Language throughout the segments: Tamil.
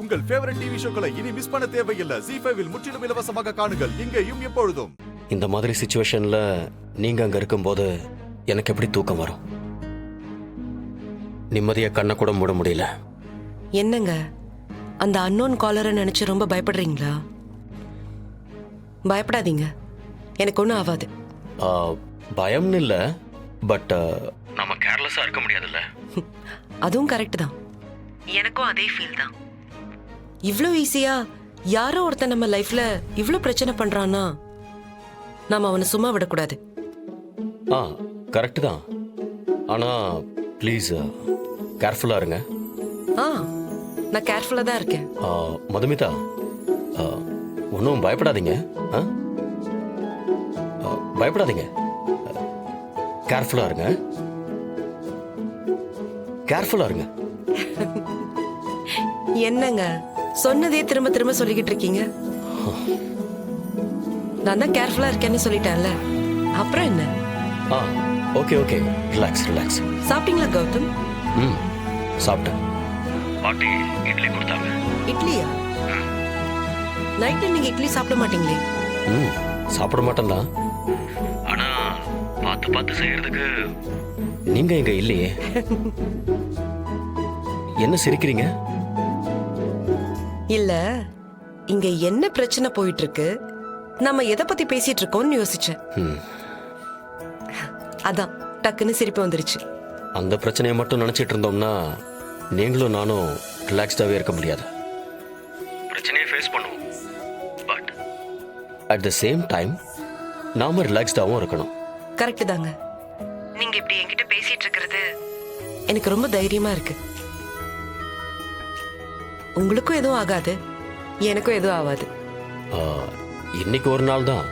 உங்கள் ஃபேவரட் டிவி ஷோக்களை இனி மிஸ் பண்ண தேவையில்லை. ZEE5 இல் முற்றிலும் இலவசமாக காணுங்கள், இங்கேயும் எப்பொழுதும். இந்த மாதிரி சிச்சுவேஷன்ல நீங்க அங்க இருக்கும்போது எனக்கு எப்படி தூக்கம் வரும்? நிம்மதியா கண்ணை கூட மூட முடியல. என்னங்க அந்த அன்னோன் காலரை நினைச்சு ரொம்ப பயப்படுறீங்களா? பயப்படாதீங்க, எனக்கு ஒன்றும் ஆகாது. பயம்னு இல்லை, பட் நம்ம கேர்லெஸ்ஸா இருக்க முடியாதுல்ல. அதுவும் கரெக்ட் தான், எனக்கும் அதே ஃபீல் தான். இவ்வளோ ஈஸியா யாரோ ஒருத்தன் நம்ம லைஃப்ல இவ்வளோ பிரச்சனை பண்றான்னா நாம அவனை சும்மா விடக்கூடாது. கரெக்ட் தான். ஆனா ப்ளீஸ் கேர்ஃபுல்லா இருங்க. நான் கேர்ஃபுல்லா தான் இருக்கேன். மதுமிதா, ஒன்றும் பயப்படாதீங்க. பயப்படாதீங்க, கேர்ஃபுல்லா இருங்க. கேர்ஃபுல்லா இருங்க. என்னங்க சொன்னதே திரும்ப திரும்ப சொல்லிக்கிட்டு இருக்கீங்க? நான் தான் கேர்ஃபுல்லா இருக்கேன்னு சொல்லிட்டேன்ல, அப்புறம் என்ன? Okay okay, relax relax. சாப்பிட்டீங்களா கௌதம்? சாப்பிட்டேன். பாட்டி இட்லி கொடுத்தாங்க. இட்லியா? நைட்டு நீங்க இட்லி சாப்பிட மாட்டீங்களே? சாப்பிட மாட்டேன் தான், ஆனா பார்த்து பார்த்து செய்யறதுக்கு நீங்க இங்க இல்லையே. என்ன சிரிக்கிறீங்க? இல்ல, இங்க என்ன பிரச்சனை போயிட்டு இருக்கு, நம்ம எதை பத்தி பேசிட்டு இருக்கோம்னு யோசிச்சேன். அதான் டக்குன்னு சிரிப்பு வந்துருச்சு. அந்த பிரச்சனையை மட்டும் நினைச்சிட்டு இருந்தோம்னா நீங்களும் நானும் ரிலாக்ஸ்டாவே இருக்க முடியாது. பிரச்சனையை ஃபேஸ் பண்ணுவோம், but at the same time நாம ரிலாக்ஸ்டாவும் இருக்கணும். கரெக்ட் தாங்க. நீங்க இப்படி என்கிட்ட பேசிட்டு இருக்கிறது எனக்கு ரொம்ப தைரியமா இருக்கு. உங்களுக்கும் எதுவும் ஆகாது, எனக்கும் எதுவும் ஆகாது. இன்னைக்கு ஒரு நாள் தான்,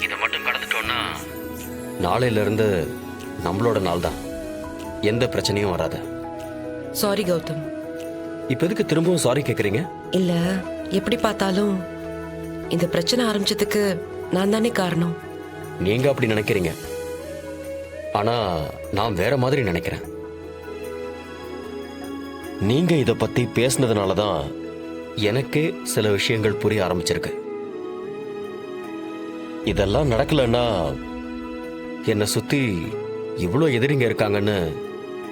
இதை மட்டும் கடந்துட்டோம்னா நாளையில இருந்து நம்மளோட நாள் தான், எந்த பிரச்சனையும் வராது. சாரி கௌதம். இப்ப எதுக்கு திரும்பவும் சாரி கேக்குறீங்க? இல்ல, எப்படி பார்த்தாலும் இந்த பிரச்சனை ஆரம்பிச்சதுக்கு நான் தானே காரணம். நீங்க அப்படி நினைக்கிறீங்க, ஆனா நான் வேற மாதிரி நினைக்கிறேன். நீங்க இத பத்தி பேசினதுனால தான் எனக்கே சில விஷயங்கள் புரிய ஆரம்பிச்சிருக்கு. இதெல்லாம் நடக்கலன்னா என்னை சுத்தி இவ்வளோ எதிரிங்க இருக்காங்கன்னு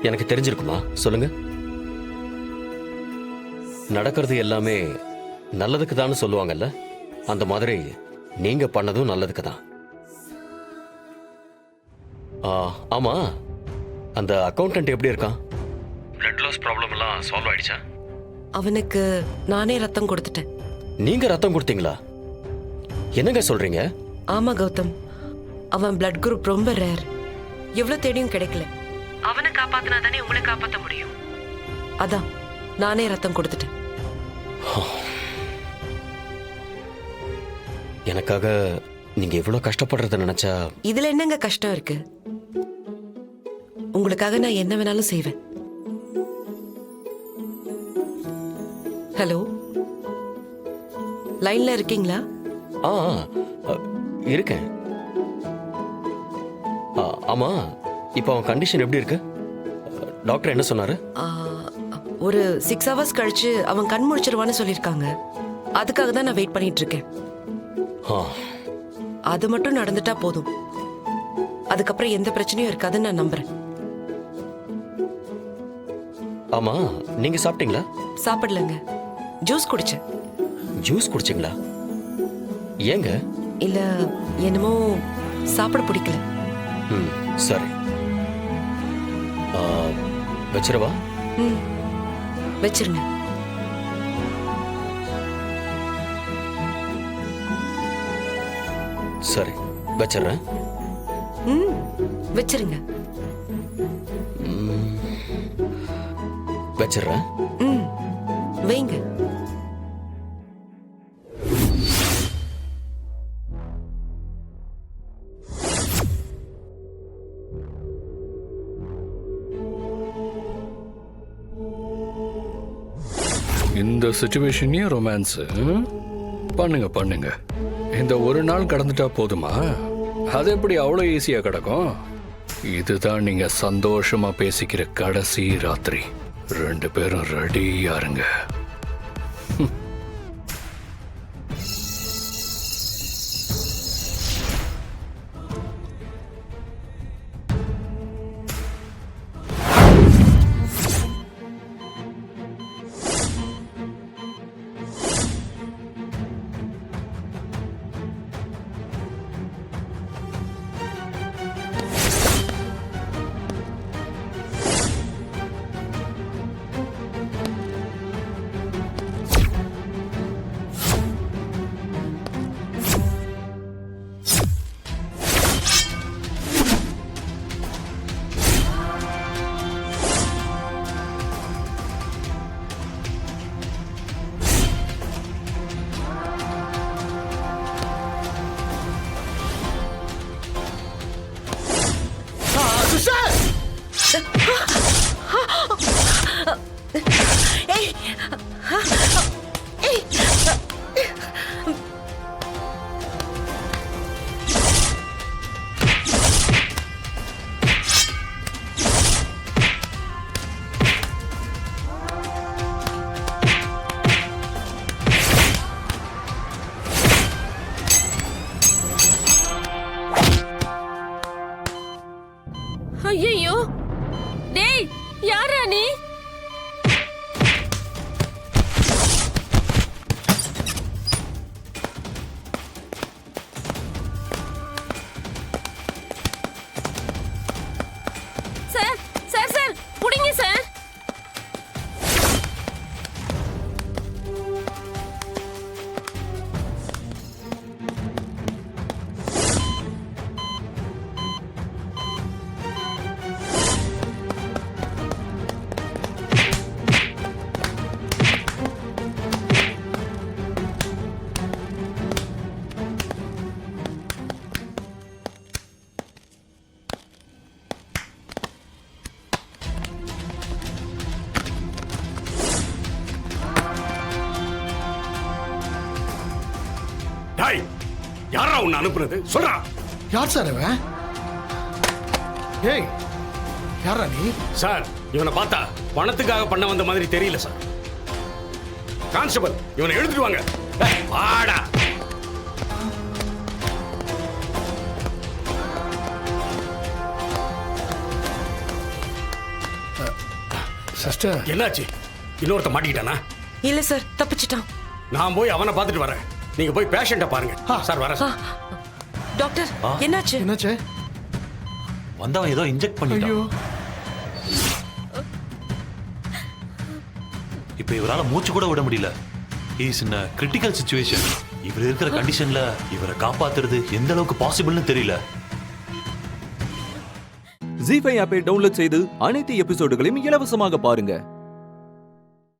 எனக்கு தெரிஞ்சிருக்குமா? சொல்லுங்க. நடக்கிறது எல்லாமே நல்லதுக்கு தான் சொல்லுவாங்கல்ல, அந்த மாதிரி நீங்க பண்ணதும் நல்லதுக்கு தான். ஆமா, அந்த அக்கௌண்டன்ட் எப்படி இருக்கான்? பிளட் லாஸ் ப்ராப்ளம் எல்லாம் சால்வ் ஆயிடுச்சா? அவனுக்கு நானே ரத்தம் கொடுத்துட்டேன். நீங்க ரத்தம் கொடுத்தீங்களா? என்னங்க சொல்றீங்க? ஆமா கௌதம், அவன் பிளட் குரூப் ரொம்ப ரேர், எவ்வளவு தேடியும் கிடைக்கல. அவனை காப்பாத்தினா தானே உங்களை காப்பாத்த முடியும், அதான் நானே ரத்தம் கொடுத்துட்டேன். எனக்காக நீங்க இவ்வளவு கஷ்டப்படுறத நினைச்சா இதுல என்னங்க கஷ்டம் இருக்கு? உங்களுக்காக நான் என்ன வேணாலும் செய்வேன். ஹலோ, லைன்ல இருக்கீங்களா? இருக்கேன். ஆமா, இப்போ அவன் கண்டிஷன் எப்படி இருக்கு? டாக்டர் என்ன சொன்னாரு? ஒரு 6 hours கழிச்சு அவன் கண் முழிச்சிருவான்னு சொல்லியிருக்காங்க. அதுக்காக தான் நான் வெயிட் பண்ணிட்டு இருக்கேன். அது மட்டும் நடந்துட்டா போதும், அதுக்கப்புறம் எந்த பிரச்சனையும் இருக்காதுன்னு நான் நம்புறேன். ஆமா, நீங்க சாப்பிட்டீங்களா? சாப்பிடலங்க, ஜூஸ் குடிச்சேன். ஜூஸ் குடிச்சீங்களா? ஏங்க? இல்ல, என்னமோ சாப்பிட பிடிக்கல. சரி, வச்சிரவா? வச்சிருங்க. சரி, வச்சிடுறேன். வச்சிருங்க. வச்சிடுறேன். வைங்க. இந்த சிச்சுவேஷனே ரொமான்ஸ் பண்ணுங்க பண்ணுங்க. இந்த ஒரு நாள் கடந்துட்டா போதுமா? அது எப்படி அவ்வளோ ஈஸியா கிடக்கும்? இதுதான் நீங்க சந்தோஷமா பேசிக்கிற கடைசி ராத்திரி. 2 பேரும் ரெடியா இருங்க. டாய் யாரா உன்னை அனுப்புனது சொல்றா. யார் சார் அவன்? ஏய் யாரா நீ? சார் இவனை பார்த்தா பணத்துக்காக பண்ண வந்த மாதிரி தெரியல சார். கான்ஸ்டபிள் இவனை எடுத்துட்டு வாங்க. டேய், வாடா. சிஸ்டர் என்னாச்சு? இன்னொருத்த மாட்டிக்கிட்டானா? இல்ல சார், தப்பிச்சிட்டான். நான் போய் அவனை பார்த்துட்டு வரேன். நீங்க போய் பேஷண்ட்டை பாருங்க. சார் வரேன் சார். டாக்டர் என்னாச்சு? என்னாச்சு? வந்தவன் ஏதோ இன்ஜெக்ட் பண்ணிட்டான். ஐயோ இப்ப இவரால மூச்சு கூட விட முடியல. Is in critical situation. இவர் இருக்கிற கண்டிஷன்ல இவரை காப்பாத்துறது எந்த அளவுக்கு பாசிபிள்னு தெரியல. ஜீ5 ஆப்பை டவுன்லோட் செய்து அனைத்து எபிசோடுகளையும் இலவசமாக பாருங்க.